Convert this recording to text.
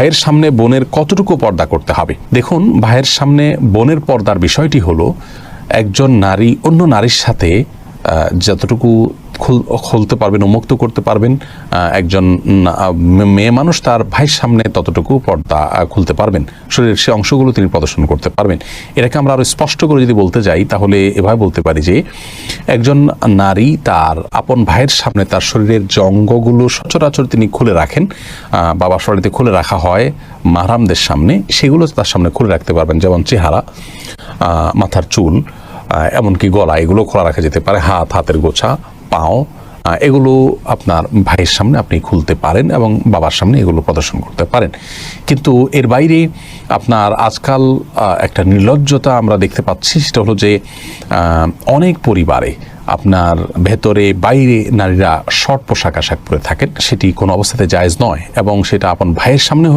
ভাইয়ের সামনে বোনের কতটুকু পর্দা করতে হবে? দেখুন, ভাইয়ের সামনে বোনের পর্দার বিষয়টি হলো একজন নারী অন্য নারীর সাথে যতটুকু খুলতে পারবেন, উন্মুক্ত করতে পারবেন, একজন মেয়ে মানুষ তার ভাইয়ের সামনে ততটুকু পর্দা খুলতে পারবেন, শরীরের সে অংশগুলো তিনি প্রদর্শন করতে পারবেন। এটাকে আমরা আরও স্পষ্ট করে যদি বলতে যাই তাহলে এভাবে বলতে পারি যে একজন নারী তার আপন ভাইয়ের সামনে তার শরীরের যে অঙ্গগুলো সচরাচর তিনি খুলে রাখেন, বাবার শরীরে খুলে রাখা হয় মাহরামদের সামনে, সেগুলো তার সামনে খুলে রাখতে পারবেন। যেমন চেহারা, মাথার চুল, এমনকি গলা, এগুলো খোলা রাখা যেতে পারে। হাতের গোছা, পাও, এগুলো আপনার ভাইয়ের সামনে আপনি খুলতে পারেন এবং বাবার সামনে এগুলো প্রদর্শন করতে পারেন। কিন্তু এর বাইরে আপনার আজকাল একটা নির্লজ্জতা আমরা দেখতে পাচ্ছি, সেটা হলো যে অনেক পরিবারে আপনার ভেতরে বাইরে নারীরা শর্ট পোশাক আশাক পরে থাকেন, সেটি কোনো অবস্থাতে জায়েজ নয় এবং সেটা আপন ভাইয়ের সামনে